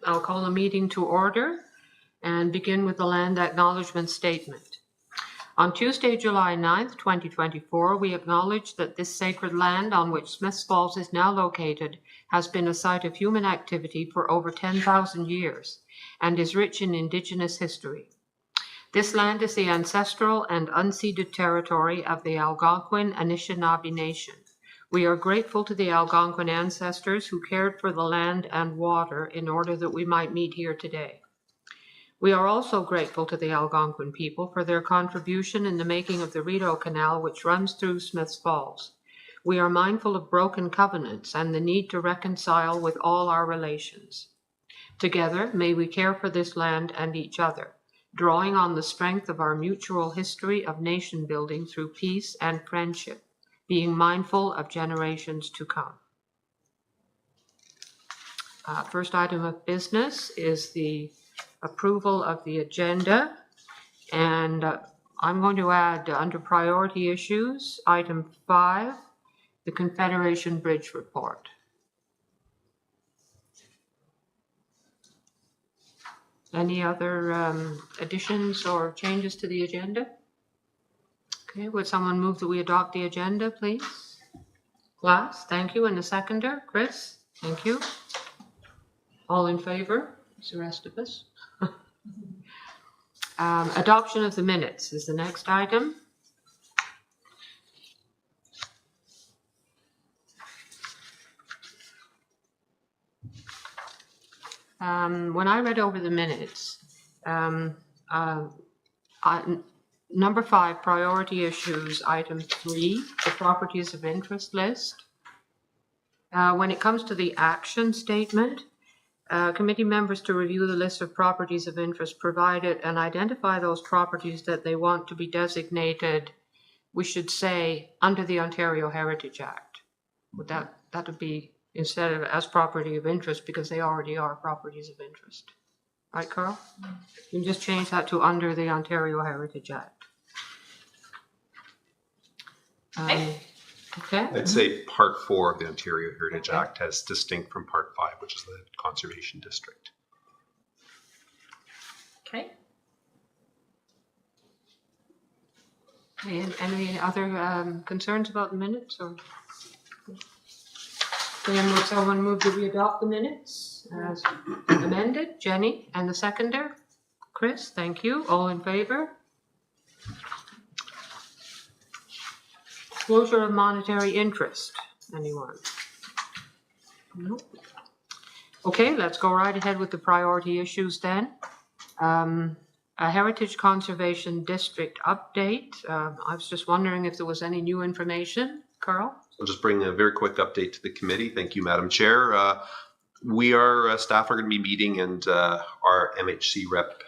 I'll call a meeting to order and begin with the land acknowledgement statement. On Tuesday, July 9th, 2024, we acknowledge that this sacred land on which Smiths Falls is now located has been a site of human activity for over 10,000 years and is rich in Indigenous history. This land is the ancestral and unceded territory of the Algonquin Anishinaabe Nation. We are grateful to the Algonquin ancestors who cared for the land and water in order that we might meet here today. We are also grateful to the Algonquin people for their contribution in the making of the Rideau Canal, which runs through Smiths Falls. We are mindful of broken covenants and the need to reconcile with all our relations. Together, may we care for this land and each other, drawing on the strength of our mutual history of nation building through peace and friendship, being mindful of generations to come. First item of business is the approval of the agenda, and I'm going to add under priority issues, item 5, the Confederation Bridge report. Any other additions or changes to the agenda? Okay, would someone move that we adopt the agenda, please? Glass, thank you. And the seconder, Chris, thank you. All in favor? It's the rest of us. Adoption of the minutes is the next item. When I read over the minutes, number 5, priority issues, item 3, the properties of interest list. When it comes to the action statement, committee members to review the list of properties of interest provided and identify those properties that they want to be designated, we should say, under the Ontario Heritage Act. Would that would be instead of as property of interest, because they already are properties of interest. Right, Carl? You can just change that to under the Ontario Heritage Act. Okay. I'd say Part 4 of the Ontario Heritage Act as distinct from Part 5, which is the Conservation District. Okay. And any other concerns about the minutes? Or then would someone move that we adopt the minutes as amended? Jenny, and the seconder? Chris, thank you. All in favor? Closure of monetary interest. Anyone? No. Okay, let's go right ahead with the priority issues then. A Heritage Conservation District update. I was just wondering if there was any new information. Carl? I'll just bring a very quick update to the committee. Thank you, Madam Chair. Staff are going to be meeting, and our MHC rep,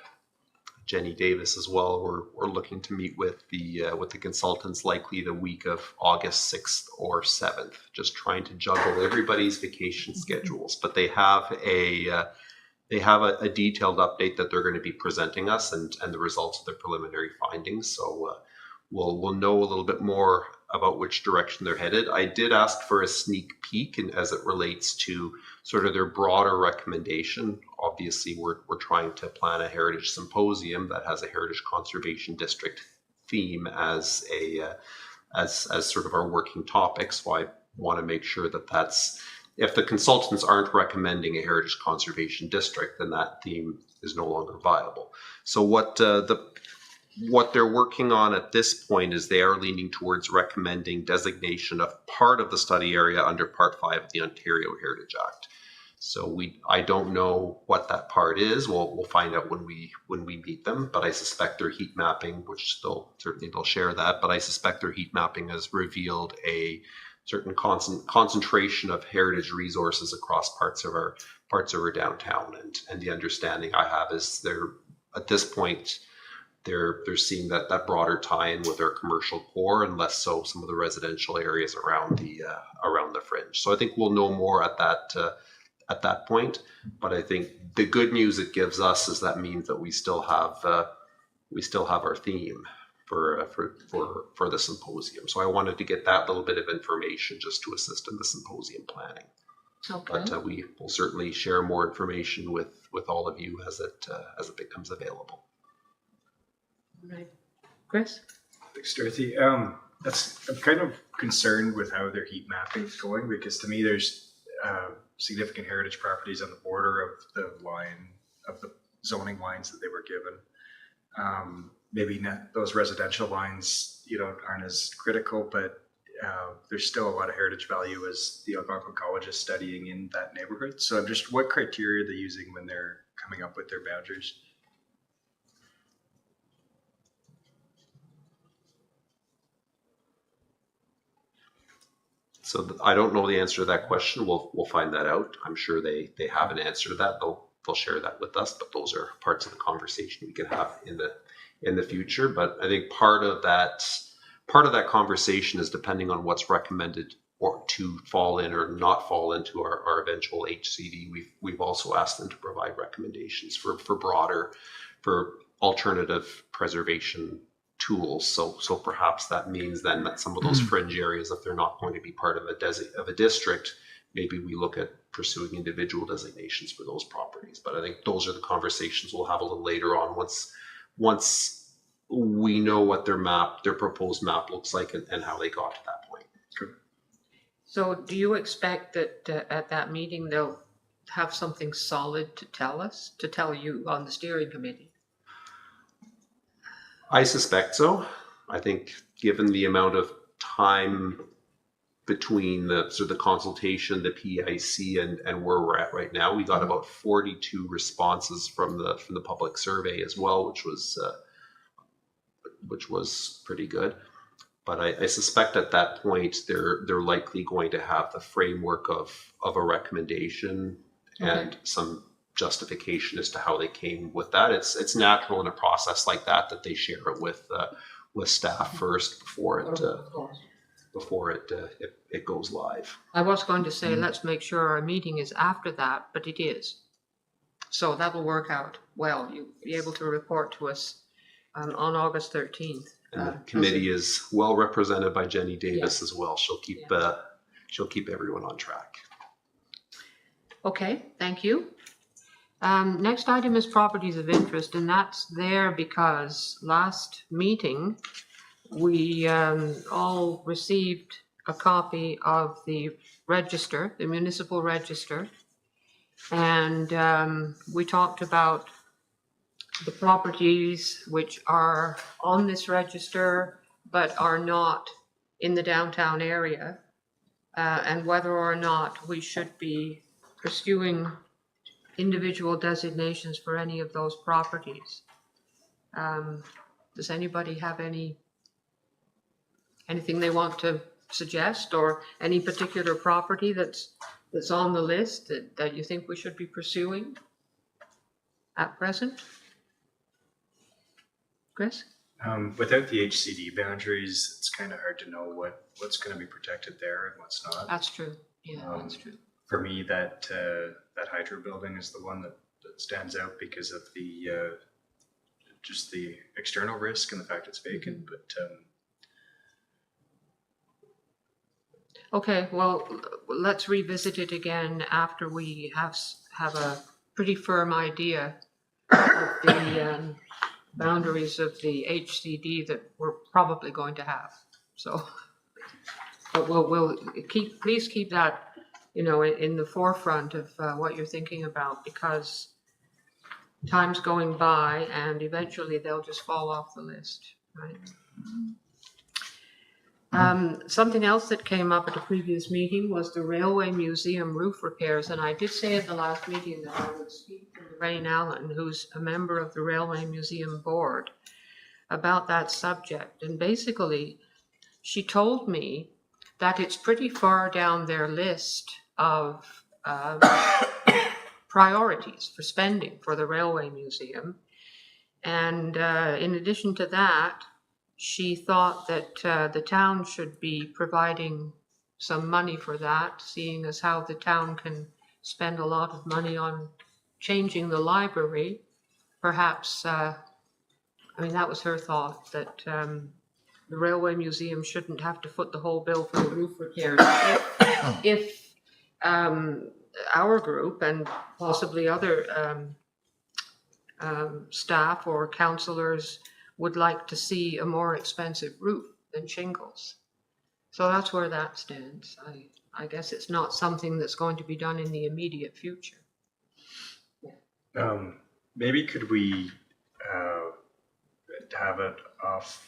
Jenny Davis, as well. We're looking to meet with the consultants likely the week of August 6th or 7th, just trying to juggle everybody's vacation schedules. But they have a detailed update that they're going to be presenting us and the results of their preliminary findings. So we'll know a little bit more about which direction they're headed. I did ask for a sneak peek as it relates to sort of their broader recommendation. Obviously, we're trying to plan a heritage symposium that has a heritage conservation district theme as sort of our working topic. So I want to make sure that that's, if the consultants aren't recommending a heritage conservation district, then that theme is no longer viable. So what they're working on at this point is they are leaning towards recommending designation of part of the study area under Part 5 of the Ontario Heritage Act. So I don't know what that part is. We'll find out when we meet them. But I suspect their heat mapping, which they'll share that. But I suspect their heat mapping has revealed a certain concentration of heritage resources across parts of our downtown. And the understanding I have is they're at this point. They're seeing that broader tie-in with our commercial core, and less so some of the residential areas around the fringe. So I think we'll know more at that point. But I think the good news it gives us is that means that we still have our theme for the symposium. So I wanted to get that little bit of information just to assist in the symposium planning. Okay. But we will certainly share more information with with all of you as it becomes available. Right. Chris? Thanks, Dorothy. I'm kind of concerned with how their heat mapping is going, because to me there's significant heritage properties on the border of the zoning lines that they were given. Maybe not, those residential lines, aren't as critical, but there's still a lot of heritage value as the Algonquin College is studying in that neighborhood. So I'm just, what criteria are they using when they're coming up with their boundaries? So I don't know the answer to that question. We'll find that out. I'm sure they have an answer to that. They'll share that with us, but those are parts of the conversation we can have in the future. But I think part of that conversation is depending on what's recommended or to fall in or not fall into our eventual HCD. We've also asked them to provide recommendations for alternative preservation tools. So perhaps that means then that some of those fringe areas, if they're not going to be part of a district, maybe we look at pursuing individual designations for those properties. But I think those are the conversations we'll have a little later on once we know what their proposed map looks like and how they got to that point. So do you expect that at that meeting they'll have something solid to tell you on the steering committee? I suspect so. I think given the amount of time between the consultation, the PIC, and where we're at right now, we got about 42 responses from the public survey as well, which was pretty good. But I suspect at that point they're likely going to have the framework of a recommendation and some justification as to how they came with that. It's natural in a process like that they share it with staff first before it goes live. I was going to say let's make sure our meeting is after that, but it is. So that'll work out well. You'll be able to report to us on August 13th. And the committee is well represented by Jenny Davis as well. She'll keep everyone on track. Okay, thank you. Next item is properties of interest, and that's there because last meeting we all received a copy of the register, the municipal register, and we talked about the properties which are on this register but are not in the downtown area, and whether or not we should be pursuing individual designations for any of those properties. Does anybody have anything they want to suggest, or any particular property that's on the list that you think we should be pursuing at present? Chris? Without the HCD boundaries, it's kind of hard to know what's going to be protected there and what's not. That's true. Yeah, that's true. For me, that hydro building is the one that stands out because of the just the external risk and the fact it's vacant. But okay, well, let's revisit it again after we have a pretty firm idea of the boundaries of the HCD that we're probably going to have. So, but we'll please keep that, in the forefront of what you're thinking about, because time's going by and eventually they'll just fall off the list, right? Something else that came up at a previous meeting was the Railway Museum roof repairs, and I did say at the last meeting that I would speak to Lorraine Allen, who's a member of the Railway Museum Board, about that subject. And basically, she told me that it's pretty far down their list of priorities for spending for the Railway Museum. And in addition to that, she thought that the town should be providing some money for that, seeing as how the town can spend a lot of money on changing the library. Perhaps, that was her thought, that the Railway Museum shouldn't have to foot the whole bill for the roof repairs. If our group and possibly other staff or councillors would like to see a more expensive roof than shingles. So that's where that stands. I guess it's not something that's going to be done in the immediate future. Maybe could we have it off,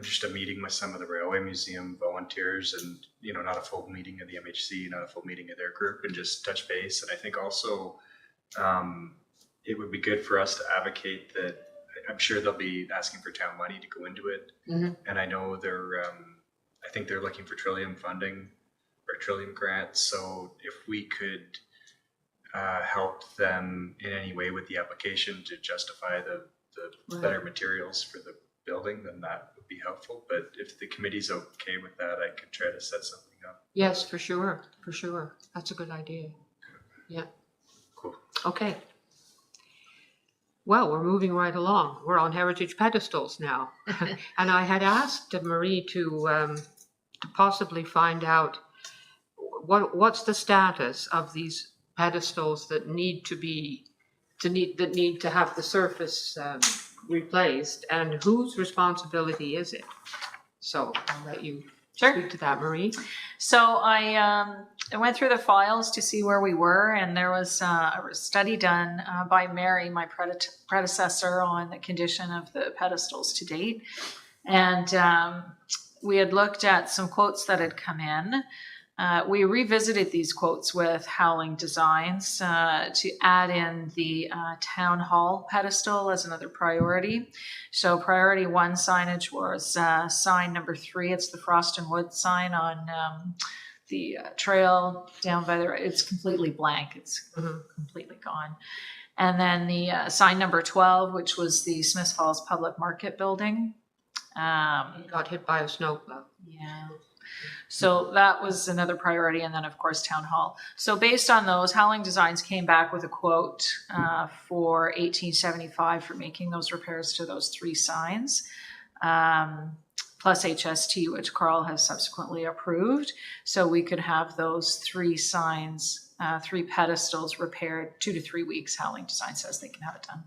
just a meeting with some of the Railway Museum volunteers, and, not a full meeting of the MHC, not a full meeting of their group, and just touch base. And I think also it would be good for us to advocate that. I'm sure they'll be asking for town money to go into it. Mm-hmm. And I know I think they're looking for Trillium funding or Trillium grants. So if we could help them in any way with the application to justify the better materials for the building, then that would be helpful. But if the committee's okay with that, I could try to set something up. Yes, for sure. That's a good idea. Yeah. Cool. Okay. Well, we're moving right along. We're on heritage pedestals now. And I had asked Marie to possibly find out what's the status of these pedestals that need to have the surface replaced, and whose responsibility is it? So I'll let you speak to that, Marie. So I went through the files to see where we were, and there was a study done by Mary, my predecessor, on the condition of the pedestals to date. And we had looked at some quotes that had come in. We revisited these quotes with Howling Designs to add in the town hall pedestal as another priority. So priority 1 signage was sign number 3. It's the Frost and Wood sign on the trail down by it's completely blank. It's completely gone. And then the sign number 12, which was the Smiths Falls Public Market building. Got hit by a snowplow. Yeah. So that was another priority. And then, of course, town hall. So based on those, Howling Designs came back with a quote for $1,875 for making those repairs to those 3 signs, plus HST, which Carl has subsequently approved. So we could have those 3 signs, 3 pedestals repaired 2 to 3 weeks. Howling Design says they can have it done.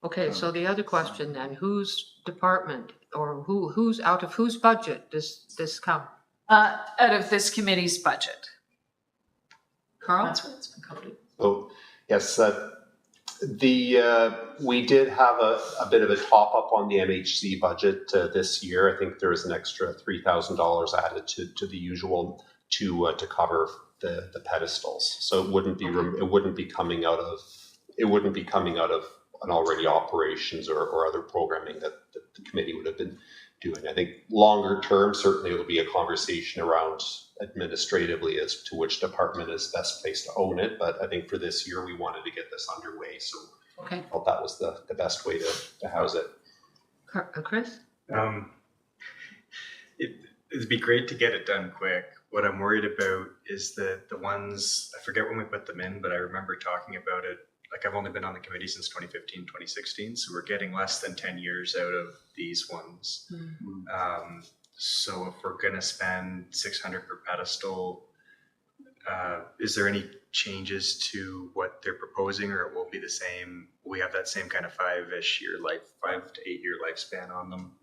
Okay, so the other question then, whose department or who's out of whose budget does this come? Out of this committee's budget. Carl? That's where it's been covered. Oh, yes. We did have a bit of a top up on the MHC budget this year. I think there was an extra $3,000 added to the usual to cover the pedestals. So it wouldn't be coming out of an already operations or other programming that the committee would have been doing. I think longer term, certainly it'll be a conversation around administratively as to which department is best placed to own it. But I think for this year, we wanted to get this underway. So I felt that was the best way to house it. Chris? It'd be great to get it done quick. What I'm worried about is the ones, I forget when we put them in, but I remember talking about it. Like, I've only been on the committee since 2015, 2016, so we're getting less than 10 years out of these ones. Mm-hmm. So if we're going to spend $600 per pedestal, is there any changes to what they're proposing, or it will be the same? We have that same kind of 5 to 8 year lifespan on them.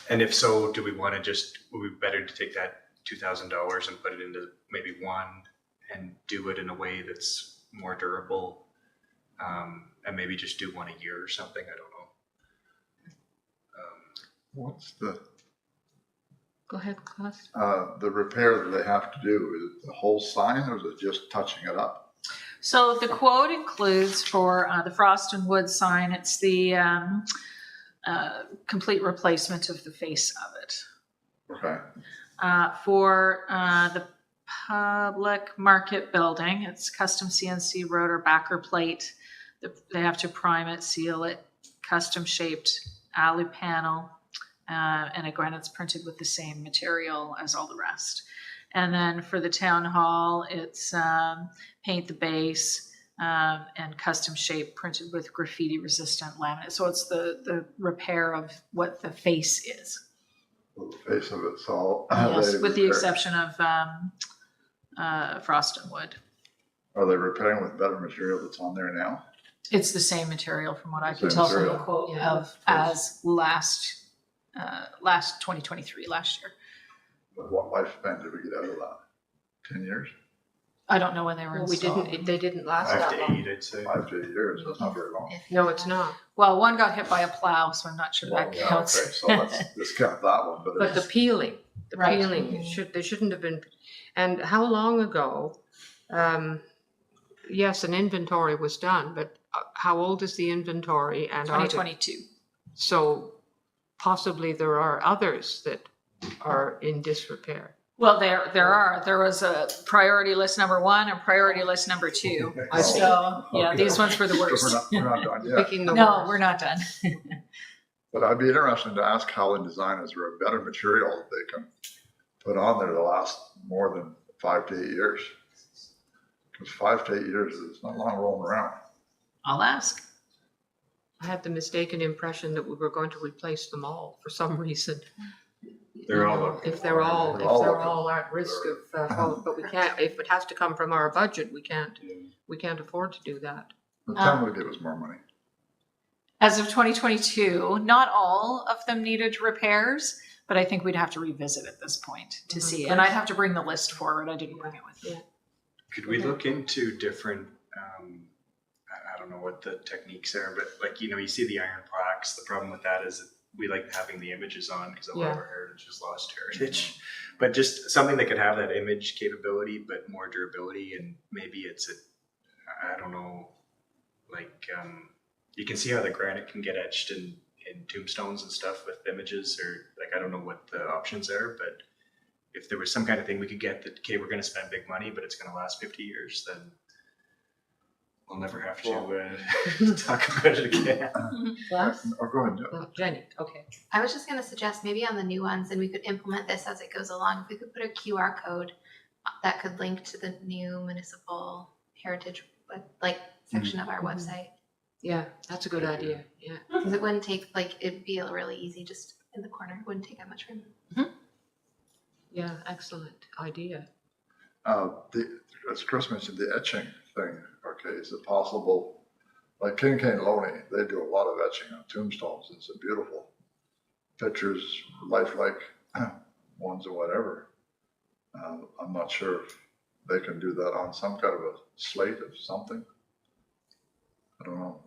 And if so, do we want to would it be better to take that $2,000 and put it into maybe one and do it in a way that's more durable, and maybe just do one a year or something? I don't know. What's the Go ahead, Klaus. the repair that they have to do? Is it the whole sign, or is it just touching it up? So the quote includes for the Frost and Wood sign, it's the complete replacement of the face of it. Okay. For the public market building, it's custom CNC rotor backer plate. They have to prime it, seal it, custom shaped alu panel, and again, it's printed with the same material as all the rest. And then for the town hall, it's paint the base and custom shape printed with graffiti resistant laminate. So it's the repair of what the face is. Well, the face of it's all. Yes, with the exception of Frost and Wood. Are they repairing with better material that's on there now? It's the same material from what I can Same tell from the material. quote Yeah. of as last 2023, last year. But what lifespan did we get out of that? 10 years? I don't know when they were Well, installed. they didn't last 5 that to long. 8, I'd say. 5 to 8 years, that's not very long. No, it's not. Well, one got hit by a plow, so I'm not sure that Yeah, counts. okay, so let's discount that one, But the peeling, Right. there shouldn't have been. And how long ago? Yes, an inventory was done, but how old is the inventory? And are they- 2022. so possibly there are others that are in disrepair. Well, there was a priority list number 1 and priority list number 2. I see. So yeah, Okay. these ones were the We're worst. not done yet. Picking the No, worst. we're not done. But I'd be interested to ask how the designers were a better material that they can put on there to last more than 5 to 8 years. Because 5 to 8 years is not long rolling around. I'll ask. I had the mistaken impression that we were going to replace them all for some reason. They're You all know, looking if they're all They're all looking at risk of falling, but we can't. If it has to come from our budget, we can't afford to do that. The time we give us more money. As of 2022, not all of them needed repairs, but I think we'd have to revisit at this point to see. And I'd have to bring the list forward. I didn't bring it with me. Could we look into different, I don't know what the techniques are, but like, you see the iron plaques. The problem with that is that we like having the images on because a lot of our heritage is lost heritage. But just something that could have that image capability, but more durability. And maybe it's I don't know, like you can see how the granite can get etched in tombstones and stuff with images, or like, I don't know what the options are, but if there was some kind of thing we could get that, okay, we're going to spend big money, but it's going to last 50 years, then we'll never have to talk about it again. Or go ahead, Jeff. Jenny, okay. I was just going to suggest maybe on the new ones, and we could implement this as it goes along. If we could put a QR code that could link to the new municipal heritage section of our website, Yeah, that's a good idea. Yeah. because it wouldn't take it'd be really easy just in the corner. It wouldn't take that much room. Yeah, excellent idea. As Chris mentioned, the etching thing, okay, is it possible, like King Loney, they do a lot of etching on tombstones. It's a beautiful pictures, lifelike ones or whatever. I'm not sure if they can do that on some kind of a slate of something. I don't know.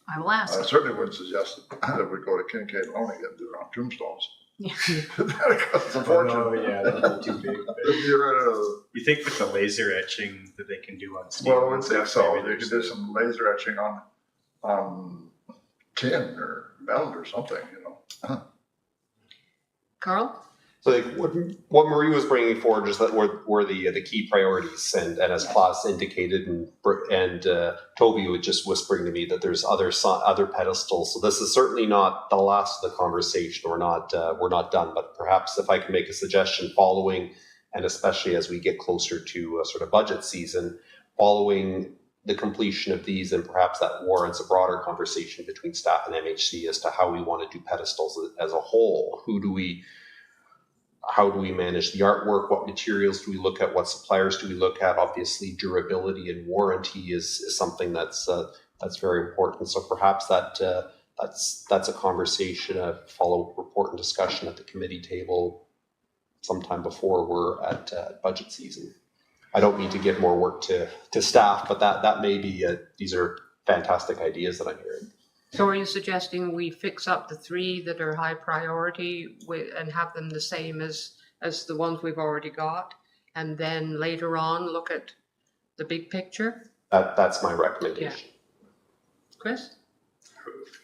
I will ask. I certainly wouldn't suggest that we go to King Loney and do it on tombstones. Yeah. That costs a fortune. Oh yeah, that'd be too big. You You think with the laser etching that they can do on steel? Well, I would think so. maybe You could do some laser etching on tin or metal or something, Carl? So what Marie was bringing forward is that were the key priorities, and as Klaus indicated, and Toby was just whispering to me that there's other pedestals. So this is certainly not the last of the conversation. We're not done. But perhaps if I can make a suggestion, following, and especially as we get closer to sort of budget season, following the completion of these, and perhaps that warrants a broader conversation between staff and MHC as to how we want to do pedestals as a whole. How do we manage the artwork? What materials do we look at? What suppliers do we look at? Obviously, durability and warranty is something that's very important. So perhaps that's a conversation, a follow report and discussion at the committee table sometime before we're at budget season. I don't need to give more work to staff, but that may be these are fantastic ideas that I'm hearing. So are you suggesting we fix up the 3 that are high priority and have them the same as the ones we've already got, and then later on look at the big picture? That's my recommendation. Chris?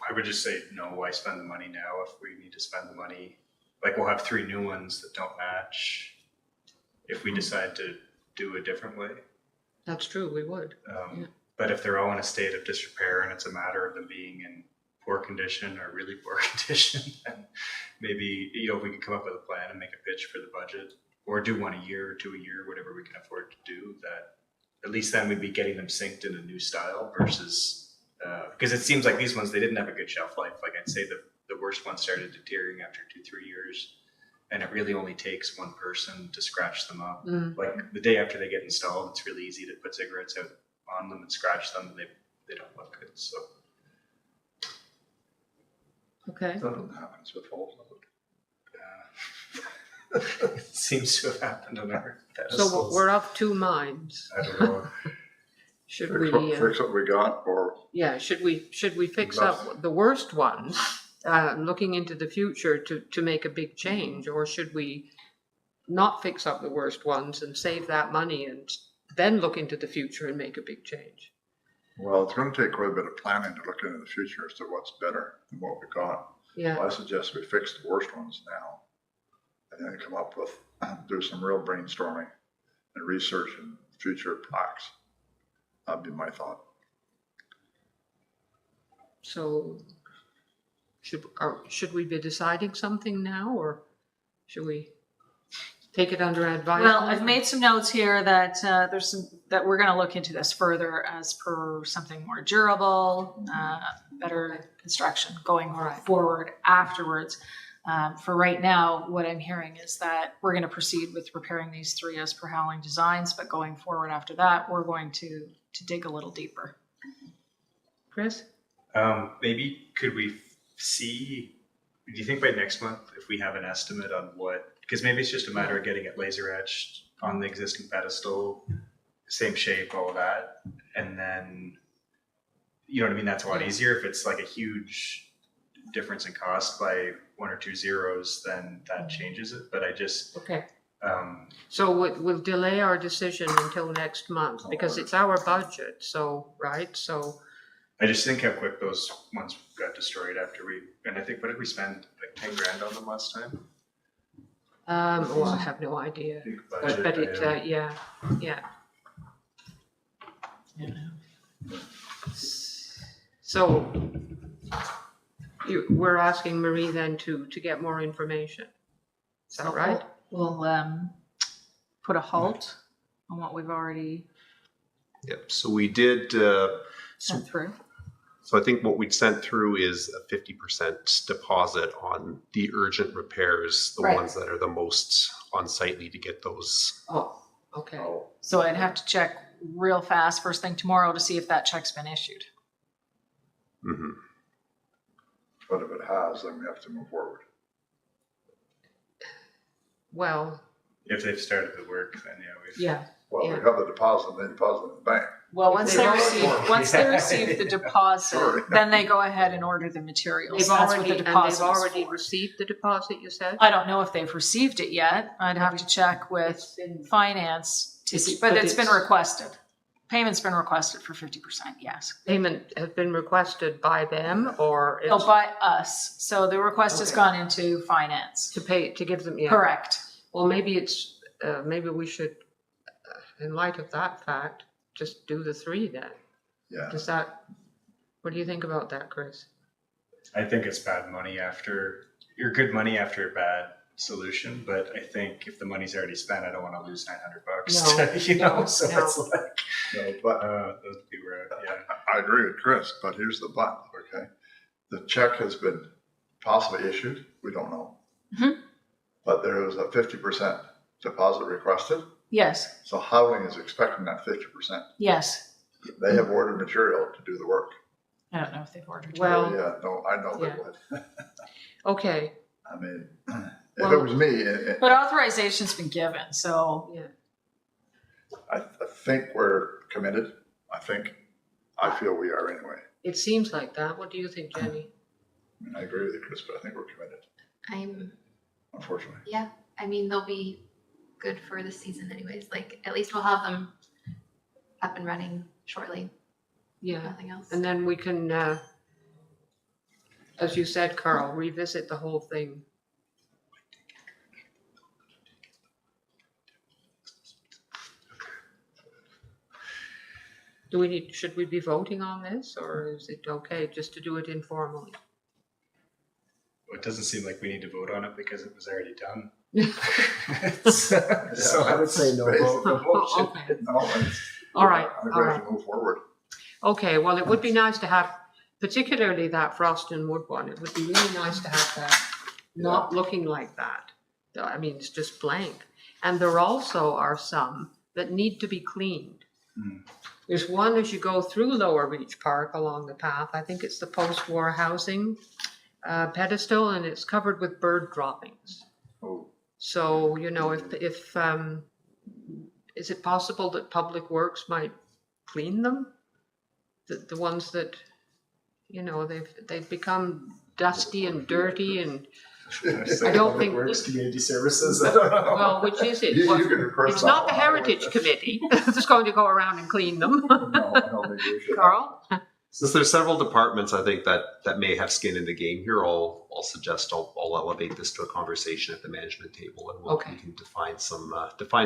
I would just say no. Why spend the money now if we need to spend the money? Like, we'll have 3 new ones that don't match if we decide to do a different way. That's true, we would. But if they're all in a state of disrepair and it's a matter of them being in poor condition or really poor condition, then maybe, if we could come up with a plan and make a pitch for the budget, or do 1 a year or 2 a year, whatever we can afford to do, that at least then we'd be getting them synced in a new style versus, because it seems like these ones, they didn't have a good shelf life. Like, I'd say the worst ones started deteriorating after 2-3 years. and it really only takes one person to scratch them up. Mm. Like the day after they get installed, it's really easy to put cigarettes out on them and scratch them, and they don't look good. So Okay. That doesn't happen with falls. it seems to have happened on our So pedestals. we're of two minds. I don't know. Should Fix we, what we got, or yeah, should we fix up the worst ones, looking into the future to make a big change? Or should we not fix up the worst ones and save that money and then look into the future and make a big change? well, it's going to take quite a bit of planning to look into the future as to what's better than what we got. Yeah, I suggest we fix the worst ones now, and then come up with, do some real brainstorming and research in future plaques. That'd be my thought. so should we be deciding something now, or should we take it under advisement? Well, I've made some notes here that that we're going to look into this further as per something more durable, better construction going forward afterwards. For right now, what I'm hearing is that we're going to proceed with repairing these 3 as per Howling Designs, but going forward after that, we're going to dig a little deeper. Chris? Maybe could we see, do you think by next month, if we have an estimate on what, because maybe it's just a matter of getting it laser etched on the existing pedestal, same shape, all of that, and then, you know what I mean? That's a lot easier. If it's like a huge difference in cost by 1 or 2 zeros, then that changes it. But I just, Okay. So we'll delay our decision until next month because it's our budget. So, right? So, I just think how quick those ones got destroyed after and I think, what did we spend, like 10 grand on them last time? well, I have no idea. Big But budget it, item. yeah. So we're asking Marie then to get more information. Is that right? We'll put a halt on what we've already Yep. So we did. sent through. So I think what we'd sent through is a 50% deposit on the urgent repairs, the Right. ones that are the most unsightly, to get those. Oh, okay. So I'd have to check real fast first thing tomorrow to see if that check's been issued. Mhm. But if it has, then we have to move forward. Well, If they've started the work, then we've. yeah. Well, Yeah. we have the deposit, they deposit in the bank. Well, once they They've receive, already- once they receive the deposit, Sorry. then they go ahead and order the materials. They've That's what already, the and deposit they've is already for. received the deposit, you said? I don't know if they've received it yet. I'd have to check with It's been- finance to It's- see, but but it's been it's- requested. Payment's been requested for 50%, yes. Payment has been requested by them or No, it's by us. So the request has Okay. gone into finance. to pay, to give them, yeah. Correct. Well, maybe maybe we should, in light of that fact, just do the 3 then. Yeah. Does that, what do you think about that, Chris? I think it's bad money after, or good money after a bad solution, but I think if the money's already spent, I don't want to lose $900. No, you know, no, so no. it's like, No, but that would be where, yeah. I agree with Chris, but here's the but, okay? The check has been possibly issued, we don't know. Mhm. But there was a 50% deposit requested, Yes, so Howling is expecting that 50%. yes. They have ordered material to do the work. I don't know if they've ordered. Well- So, yeah, no, I know they Yeah. would. Okay, I mean, if Well- it was me, But authorization's been given, so yeah. I think we're committed. I feel we are anyway. It seems like that. What do you think, Jenny? I mean, I agree with you, Chris, but I think we're committed, unfortunately. Yeah, I mean, they'll be good for the season anyways. Like, at least we'll have them up and running shortly. Yeah. Nothing else. And then we can, as you said, Carl, revisit the whole thing. Should we be voting on this, or is it okay just to do it informally? Well, it doesn't seem like we need to vote on it because it was already done. So I would say no vote. The vote should- Okay. No, it's- All right, I all think we right. have to move forward. Okay, well, it would be nice to have, particularly that frost and wood one, it would be really nice to have that not looking like that. I mean, it's just blank. And there also are some that need to be cleaned. There's one as you go through Lower Reach Park along the path. I think it's the post-war housing pedestal, and it's covered with bird droppings. Oh. So, you know, if is it possible that Public Works might clean them? The ones that, you know, they've become dusty and dirty, and I don't think Works Community Services. I don't know. well, which is it? You Well, can request it's that not the one. Heritage Committee that's going to go around and clean them. No, I don't think we should. Carl? Since there's several departments, I think that may have skin in the game here, I'll suggest I'll elevate this to a conversation at the management table, and we can define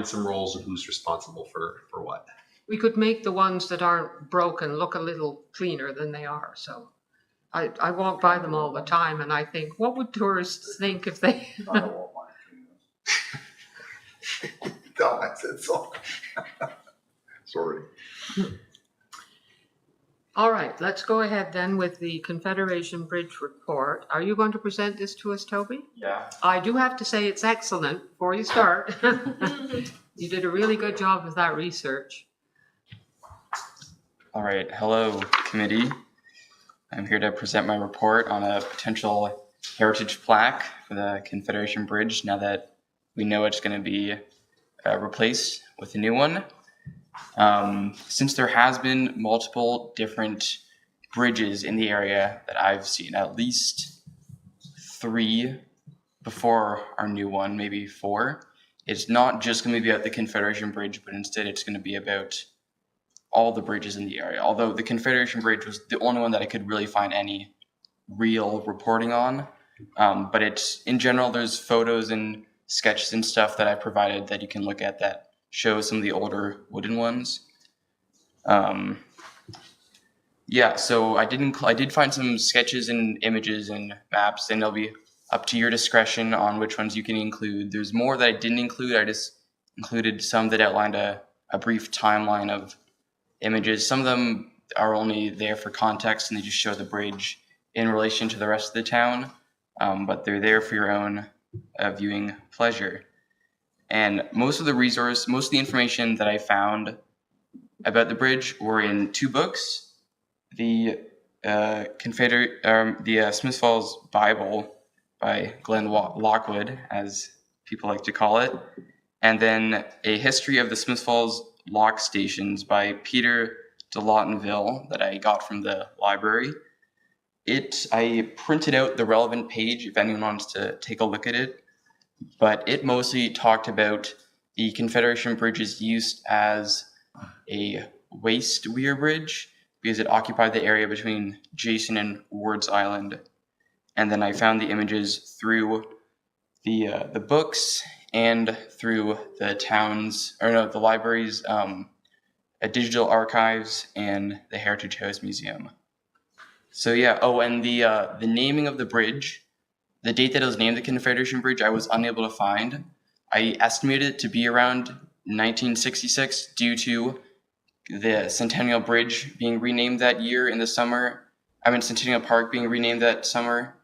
some roles and who's responsible for what. We could make the ones that aren't broken look a little cleaner than they are. So I walk by them all the time, and I think, what would tourists think if they... I don't want mine. No, I said so. Sorry. All right, let's go ahead then with the Confederation Bridge report. Are you going to present this to us, Toby? Yeah. I do have to say it's excellent before you start. You did a really good job with that research. All right. Hello, committee. I'm here to present my report on a potential heritage plaque for the Confederation Bridge now that we know it's going to be replaced with a new one. Since there has been multiple different bridges in the area that I've seen, at least 3 before our new one, maybe 4, it's not just going to be about the Confederation Bridge, but instead it's going to be about all the bridges in the area. Although the Confederation Bridge was the only one that I could really find any real reporting on. But it's, in general, there's photos and sketches and stuff that I provided that you can look at that show some of the older wooden ones. Yeah, so I did find some sketches and images and maps, and they'll be up to your discretion on which ones you can include. There's more that I didn't include. I just included some that outlined a brief timeline of images. Some of them are only there for context, and they just show the bridge in relation to the rest of the town, but they're there for your own viewing pleasure. And most of the information that I found about the bridge were in 2 books: the Smith Falls Bible by Glenn Lockwood, as people like to call it, and then a history of the Smith Falls lock stations by Peter de Lawtonville that I got from the library. I printed out the relevant page if anyone wants to take a look at it, but it mostly talked about the Confederation Bridge's use as a waste weir bridge because it occupied the area between Jason and Ward's Island. And then I found the images through the books and through the library's digital archives and the Heritage House Museum. So yeah, and the naming of the bridge, the date that it was named the Confederation Bridge, I was unable to find. I estimated it to be around 1966 due to the Centennial Bridge being renamed that year in the summer. Centennial Park being renamed that summer,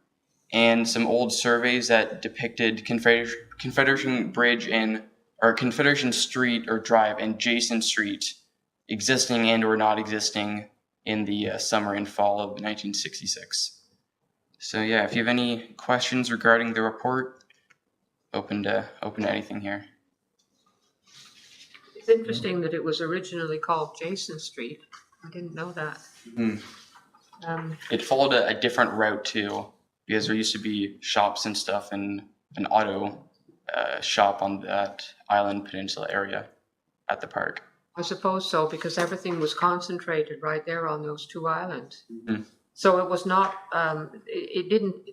and some old surveys that depicted Confederation Bridge or Confederation Street or Drive and Jason Street existing and or not existing in the summer and fall of 1966. So yeah, if you have any questions regarding the report, open to anything here. It's interesting that it was originally called Jason Street. I didn't know that. Mm-hmm. It followed a different route too, because there used to be shops and stuff and an auto shop on that island peninsula area at the park. I suppose so, because everything was concentrated right there on those 2 islands. Mm-hmm. So it was not,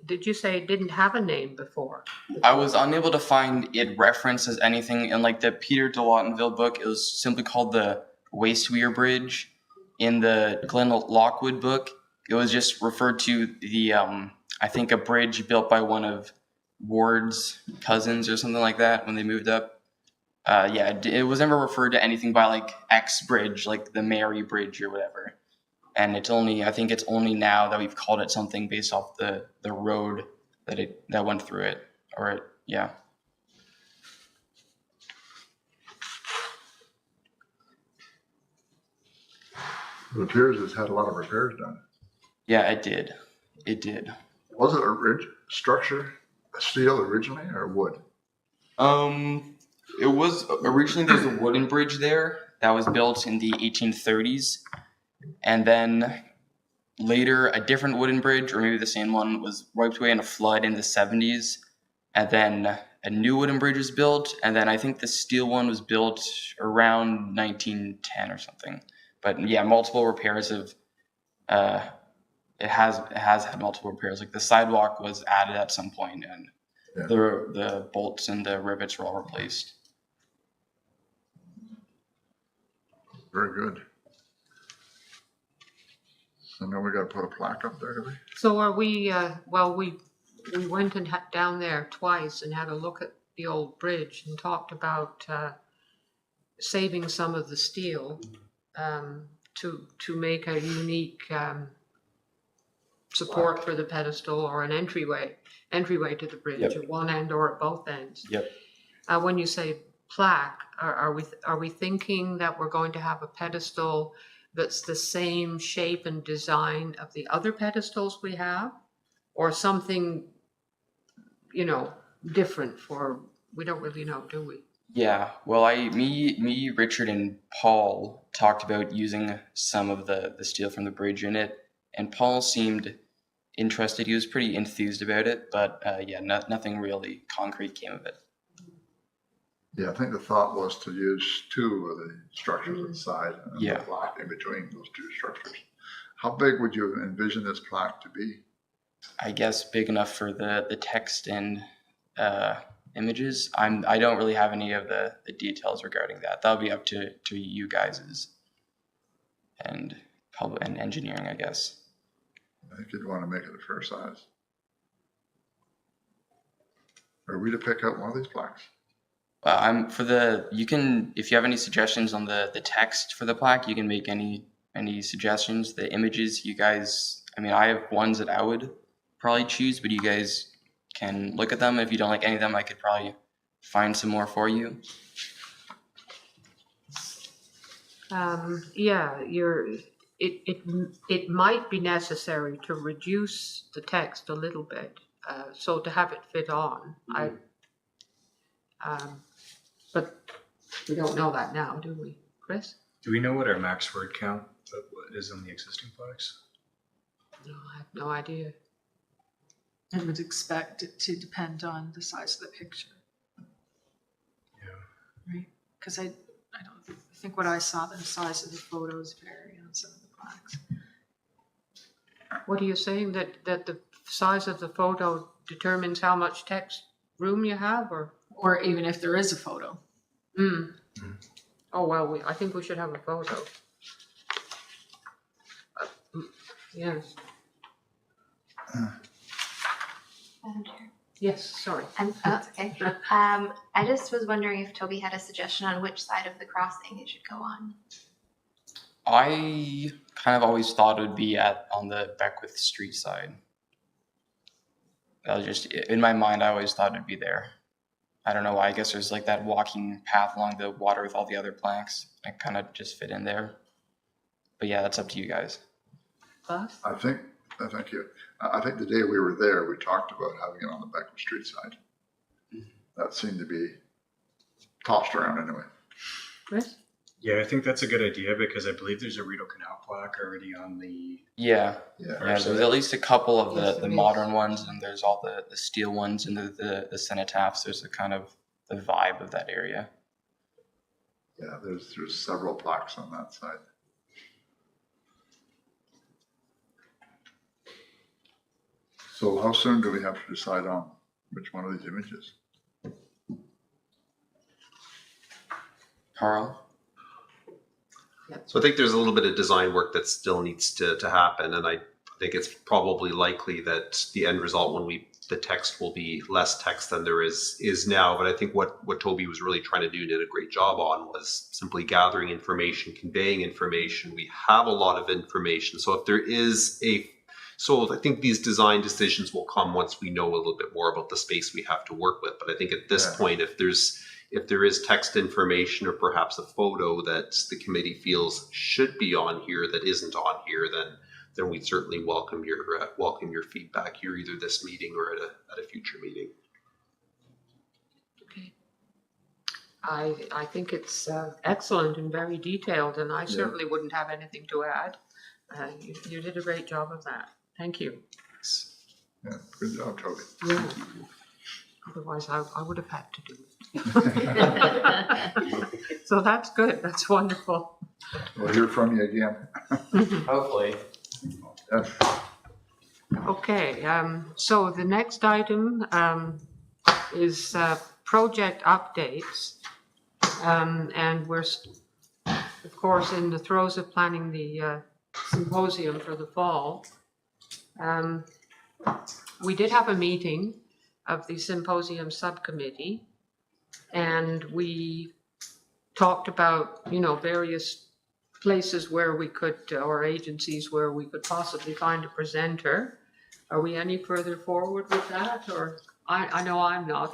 did you say it didn't have a name before? I was unable to find it referenced as anything in like the Peter de Lawtonville book. It was simply called the Waste Weir Bridge. In the Glenn Lockwood book, it was just referred to the, I think a bridge built by one of Ward's cousins or something like that when they moved up. It was never referred to anything by like X Bridge, like the Mary Bridge or whatever. And I think it's only now that we've called it something based off the road that went through it. It appears it's had a lot of repairs done. Yeah, it did. It did. Was it a structure, steel originally, or wood? It was originally there's a wooden bridge there that was built in the 1830s, and then later a different wooden bridge, or maybe the same one, was wiped away in a flood in the 70s, and then a new wooden bridge was built, and then I think the steel one was built around 1910 or something. But yeah, multiple repairs have. It has had multiple repairs. Like the sidewalk was added at some point, and Yeah. the bolts and the rivets were all replaced. Very good. So now we got to put a plaque up there, do we? So are we, well, we went and down there twice and had a look at the old bridge and talked about saving some of the steel to make a unique support for the pedestal, or an entryway to the bridge. Yep. At one end or at both ends. Yep. When you say plaque, are we thinking that we're going to have a pedestal that's the same shape and design of the other pedestals we have, or something, different? We don't really know, do we? Yeah. Well, me, Richard, and Paul talked about using some of the steel from the bridge in it, and Paul seemed interested. He was pretty enthused about it, but nothing really concrete came of it. Yeah, I think the thought was to use two of the structures at the side and Yeah. the plaque in between those two structures. How big would you envision this plaque to be? I guess big enough for the text and images. I don't really have any of the details regarding that. That'll be up to you guys and public and engineering, I guess. I think you'd want to make it a fair size. Are we to pick out one of these plaques? You can, if you have any suggestions on the text for the plaque, you can make any suggestions. The images, you guys, I have ones that I would probably choose, but you guys can look at them. If you don't like any of them, I could probably find some more for you. It might be necessary to reduce the text a little bit, so to have it fit on. But we don't know that now, do we, Chris? Do we know what our max word count is on the existing plaques? No, I have no idea. I would expect it to depend on the size of the picture, Yeah. right? Because I think what I saw, the size of the photos vary on some of the plaques. What are you saying, that the size of the photo determines how much text room you have, or? Or even if there is a photo. Oh, well, I think we should have a photo. Yes. Madam Chair. Yes, sorry. That's okay. I just was wondering if Toby had a suggestion on which side of the crossing it should go on. I kind of always thought it would be on the Beckwith Street side. That was just, in my mind, I always thought it'd be there. I don't know why. I guess there's like that walking path along the water with all the other planks. I kind of just fit in there. But yeah, that's up to you guys. Bus? Thank you. I think the day we were there, we talked about having it on the Beckham Street side. That seemed to be tossed around anyway. Chris? Yeah, I think that's a good idea because I believe there's a Rideau Canal plaque already on the. Yeah. Yeah. There's at least a couple of Yes, the there modern ones, and there's all the steel ones and the cenotaphs. There's a kind of the vibe of that area. Yeah, there's several plaques on that side. So how soon do we have to decide on which one of these images? Carl? So I think there's a little bit of design work that still needs to happen, and I think it's probably likely that the end result, the text will be less text than there is now. But I think what Toby was really trying to do, did a great job on, was simply gathering information, conveying information. We have a lot of information, so if there is so I think these design decisions will come once we know a little bit more about the space we have to work with. But I think at this point, if there's if there is text information or perhaps a photo that the committee feels should be on here that isn't on here, then we'd certainly welcome your feedback here, either this meeting or at a future meeting. Okay. I think it's excellent and very detailed, and I certainly wouldn't have anything to add. You did a great job of that. Thank you. Yeah, good job, Toby. Yeah. Otherwise, I would have had to do it. So that's good. That's wonderful. We'll hear from you again. Hopefully. Yes. Okay, so the next item is project updates. And we're, of course, in the throes of planning the symposium for the fall. We did have a meeting of the symposium subcommittee, and we talked about, various places where we could, or agencies where we could possibly find a presenter. Are we any further forward with that, or? I know I'm not.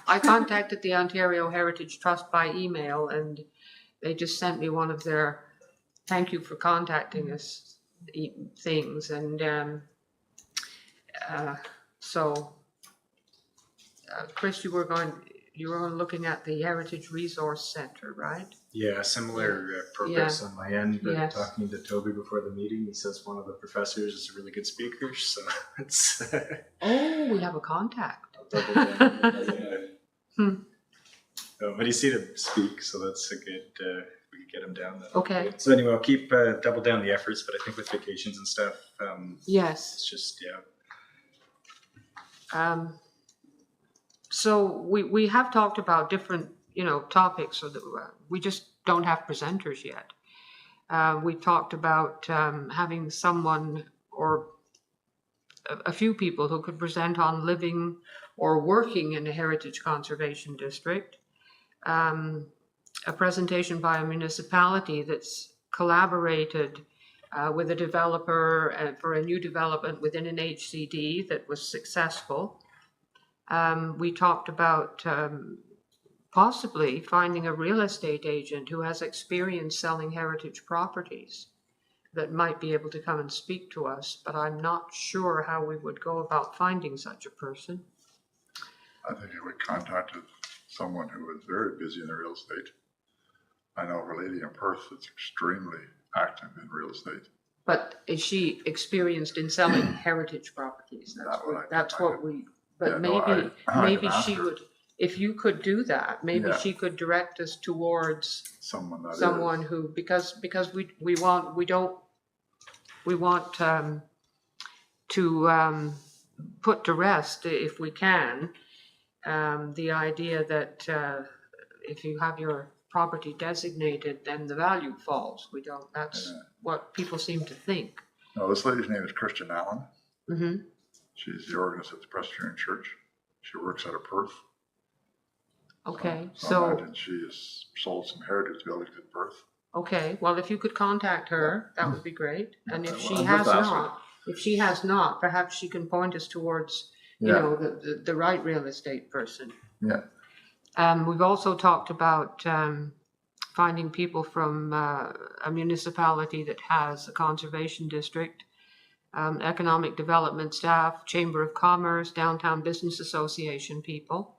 I contacted the Ontario Heritage Trust by email, and they just sent me one of their thank you for contacting us things. And so, Chris, you were looking at the Heritage Resource Center, right? Yeah, similar progress on my end, but Yes. talking to Toby before the meeting, he says one of the professors is a really good speaker, so it's Oh, we have a contact. but he's seen him speak, so that's a good, we could get him down. Okay. So anyway, I'll keep double down the efforts, but I think with vacations and stuff, Yes. it's just, So we have talked about different, topics, so that we just don't have presenters yet. We talked about having someone or a few people who could present on living or working in a heritage conservation district. A presentation by a municipality that's collaborated with a developer for a new development within an HCD that was successful. We talked about possibly finding a real estate agent who has experience selling heritage properties that might be able to come and speak to us, but I'm not sure how we would go about finding such a person. I think we contacted someone who was very busy in the real estate. I know of a lady in Perth that's extremely active in real estate. But is she experienced in selling heritage properties? But Yeah, no, maybe I maybe can ask she her. would, if you could do that, maybe Yeah. she could direct us towards Someone that someone who, because we want to put to rest, if we can, the idea that if you have your property designated, then the value falls. That's what people seem to think. No, this lady's name is Christian Allen. Mm-hmm. She's the organist at the Presbyterian Church. She works out of Perth. Okay, So I so, imagine she has sold some heritage buildings in Perth. okay, well, if you could contact her, that would be great. And if she Well, has I'll just ask her. not, perhaps she can point us towards, Yeah. the right real estate person. Yeah. We've also talked about finding people from a municipality that has a conservation district, economic development staff, Chamber of Commerce, Downtown Business Association people.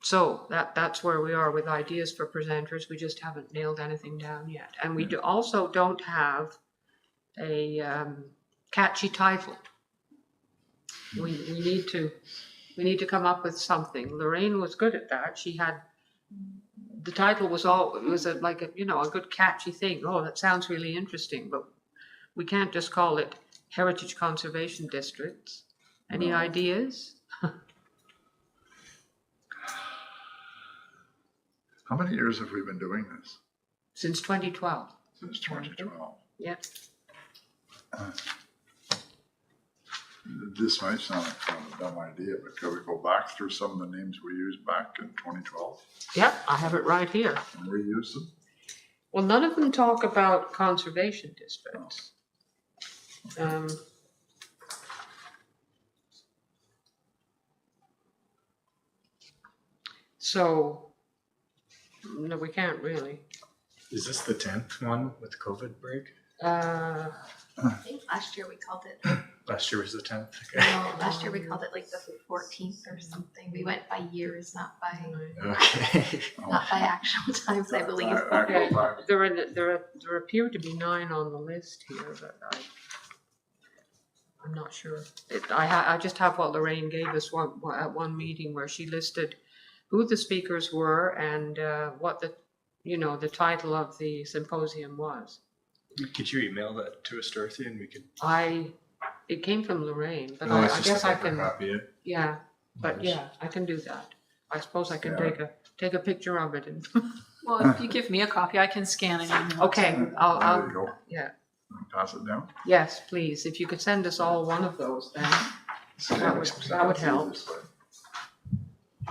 So that's where we are with ideas for presenters. We just haven't nailed anything down yet. And we also don't have a catchy title. We need to come up with something. Lorraine was good at that. She had, the title was like a good catchy thing. Oh, that sounds really interesting, but we can't just call it Heritage Conservation Districts. Any No. ideas? How many years have we been doing this? Since 2012. Since 2012. Yep. This might sound like kind of a dumb idea, but could we go back through some of the names we used back in 2012 Yep, I have it right here. and reuse them? Well, none of them talk about conservation districts. So, no, we can't really. Is this the 10th one with the COVID break? Uh, I think last year we called it, Last year was the 10th. Okay. no, last year we called it like the 14th or something. We went by years, not by Okay. actual times, I believe. okay. There appear to be 9 on the list here, but I'm not sure. I just have what Lorraine gave us at one meeting where she listed who the speakers were and what the title of the symposium was. Could you email that to us, Dorothy, and we could? It came from Lorraine, but Oh, I it's just guess a I paper can. copy. Yeah, but yeah, I can do that. I suppose I can Yeah. take a picture of it and. Well, if you give me a copy, I can scan and email it. Okay, There I'll you go. yeah. Pass it down. Yes, please. If you could send us all one of those, then that would help.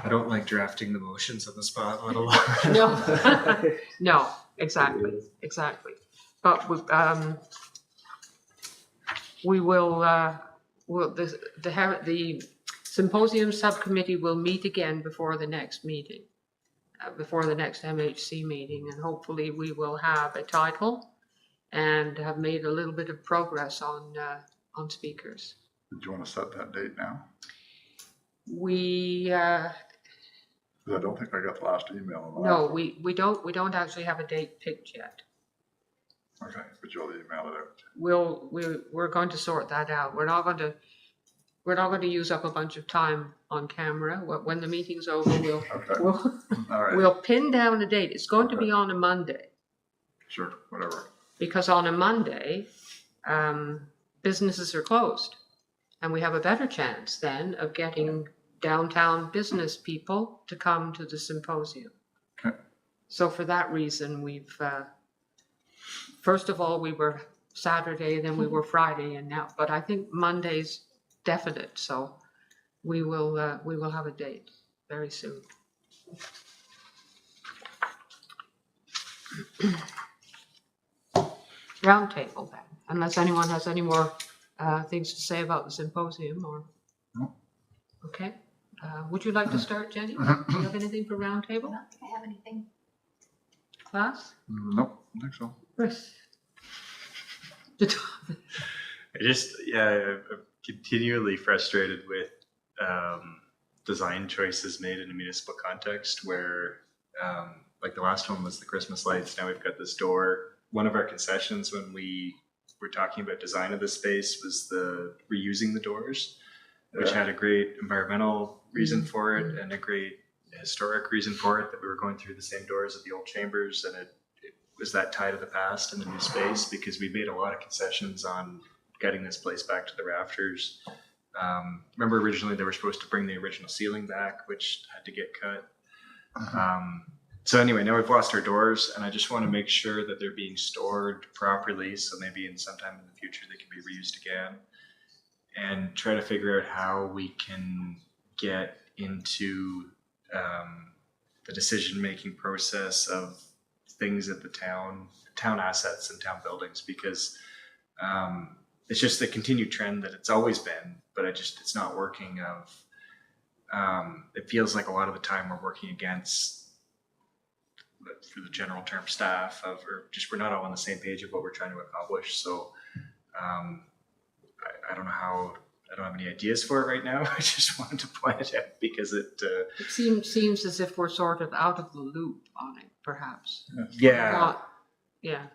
I don't like drafting the motions on the spot, let alone. No, no, exactly. But we will. The symposium subcommittee will meet again before the next meeting, before the next MHC meeting, and hopefully we will have a title and have made a little bit of progress on speakers. Did you want to set that date now? We 'Cause I don't think I got the last email. on the no, last one. we don't actually have a date picked yet. Okay, but you'll email it out. We're going to sort that out. We're not going to use up a bunch of time on camera. When the meeting's over, Okay, we'll all right, we'll pin down a date. It's going to be on a Monday, sure, whatever. because on a Monday, businesses are closed, and we have a better chance then of getting downtown business people to come to the symposium. Okay. So for that reason, we've first of all we were Saturday, then we were Friday, and now, but I think Monday's definite. So we will have a date very soon. Roundtable then, unless anyone has any more things to say about the symposium or. No. Okay. Would you like to start, Jenny? Do you have anything for I roundtable? don't think I have anything. Class? Nope, I think so. Chris? I'm continually frustrated with design choices made in a municipal context where, like the last one was the Christmas lights. Now we've got this door. One of our concessions when we were talking about design of the space was the reusing the doors, which Yeah. had a great environmental reason for it and a great historic reason for it, that we were going through the same doors at the old chambers, and it was that tie to the past in the new space, because we made a lot of concessions on getting this place back to the rafters. Remember originally they were supposed to bring the original ceiling back, which had to get cut. So anyway, now we've lost our doors, and I just want to make sure that they're being stored properly, so maybe in sometime in the future they can be reused again, and try to figure out how we can get into the decision-making process of things at the town assets and town buildings, because it's just the continued trend that it's always been, but it's not working. It feels like a lot of the time we're working against, for the general term, staff or just we're not all on the same page of what we're trying to accomplish. So I don't know how. I don't have any ideas for it right now. I just wanted to point it out because it seems as if we're sort of out of the loop on it, perhaps. yeah. Yeah.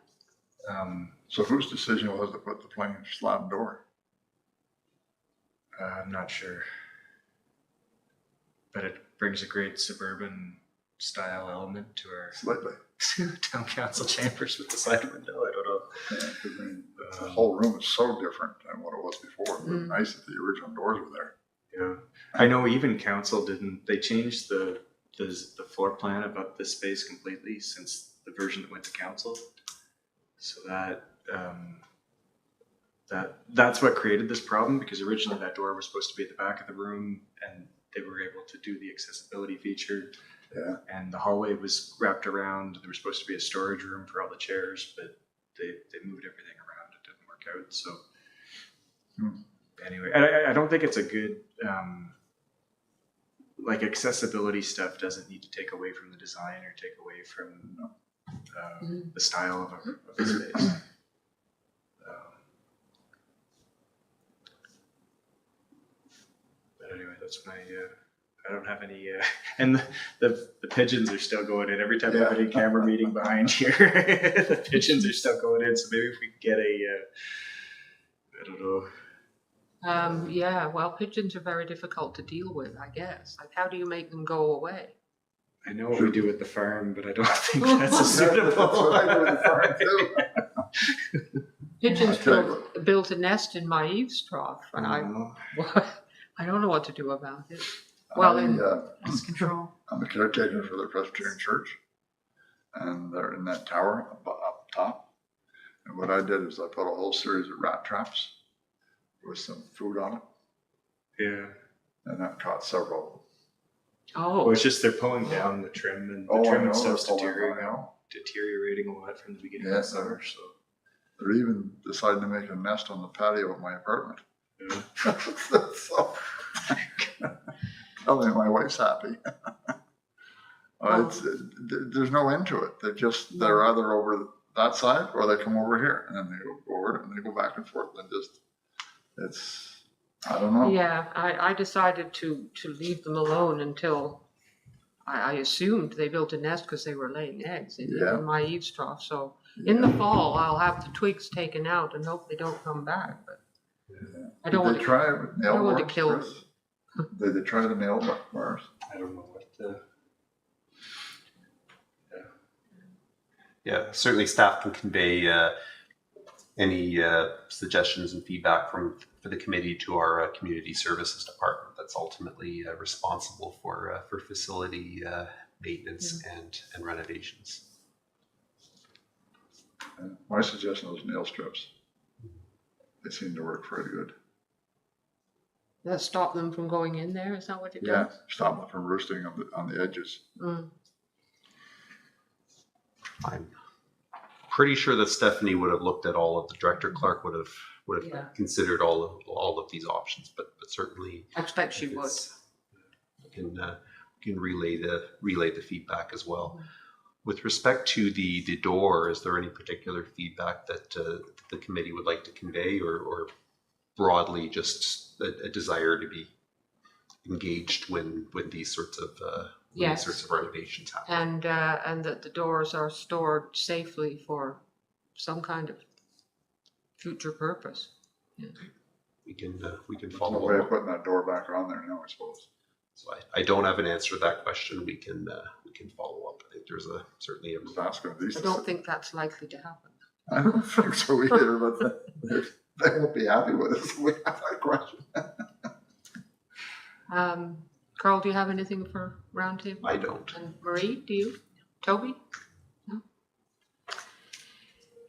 So whose decision was to put the plain slab door? I'm not sure, but it brings a great suburban style element to our Slightly. town council chambers with the side window. I don't know. Yeah, 'cause I mean, the whole room is so different than what it was before. It would be nice if the original doors were there. Yeah, I know even council didn't. They changed the floor plan about this space completely since the version that went to council. So that's what created this problem, because originally that door was supposed to be at the back of the room, and they were able to do the accessibility feature. Yeah. And the hallway was wrapped around. There was supposed to be a storage room for all the chairs, but they moved everything around. It didn't work out. So anyway, I don't think it's a good like accessibility stuff doesn't need to take away from the design or take away from the style of a space. But anyway, that's my. I don't have any, and the pigeons are still going in. Every time I have any camera meeting behind here, the pigeons are still going in. So maybe if we could get I don't know. Yeah, well, pigeons are very difficult to deal with, I guess. Like, how do you make them go away? I know what we do at the farm, but I don't think that's a suitable. That's what I do with the farm too. Pigeons I tell you built a nest in my eaves trough, and I don't know what to do about it. Well, Pest control. I'm a caretaker for the Presbyterian Church, and they're in that tower up top. And what I did is I put a whole series of rat traps with some food on it, Yeah. and that caught several. Well, it's just they're pulling down the trim, and the Oh, I trim know, and stuff's they're pulling deteriorating down. deteriorating a lot from the beginning of Yeah, the summer. So They're even deciding to make a nest on the patio of my apartment. yeah. So, tell me my wife's happy. There's no end to it. They're either over that side or they come over here, and then they go over it and they go back and forth, and I don't know. Yeah, I decided to leave them alone until I assumed they built a nest because they were laying eggs in my eaves trough. So in the fall, I'll have the twigs taken out and hope they don't come back. But I don't want to try it with nail want to bars, kill Chris? Did they try the nail bars? I don't know what the. Yeah, certainly staff can convey any suggestions and feedback for the committee to our community services department. That's ultimately responsible for facility maintenance and renovations. My suggestion was nail strips. They seem to work very good. that stop them from going in there. Is that what it Yeah, does? stop them from roosting on the edges. Mm. I'm pretty sure that Stephanie would have looked at all of the director Clark would have Yeah. considered all of these options, but certainly I expect she if would. it's- can relay the feedback as well. With respect to the door, is there any particular feedback that the committee would like to convey, or broadly just a desire to be engaged when these sorts of Yes. renovations happen? And that the doors are stored safely for some kind of future purpose. We can No follow way of up. putting that door back on there now, I suppose. So I don't have an answer to that question. We can follow up. I think there's certainly a Just ask them. I don't think that's likely to happen. I don't think so either, but they won't be happy with us if we have that question. Carl, do you have anything for roundtable? I don't. And Marie, do you? Toby? No?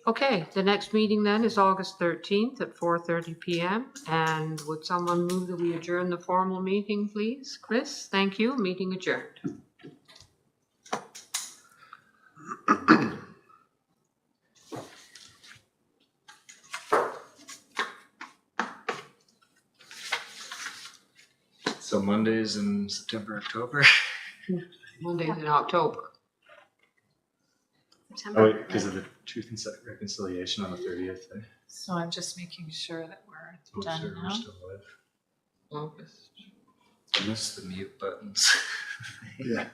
Okay, the next meeting then is August 13th at 4:30 p.m. And would someone move that we adjourn the formal meeting, please? Chris, thank you. Meeting adjourned. So Mondays in September, October. Mondays in October. September. Oh, wait, because of the Truth and Reconciliation on the 30th. So I'm just making sure that we're Oh, done sure, now. we're still live. August. I missed the mute buttons. Yeah.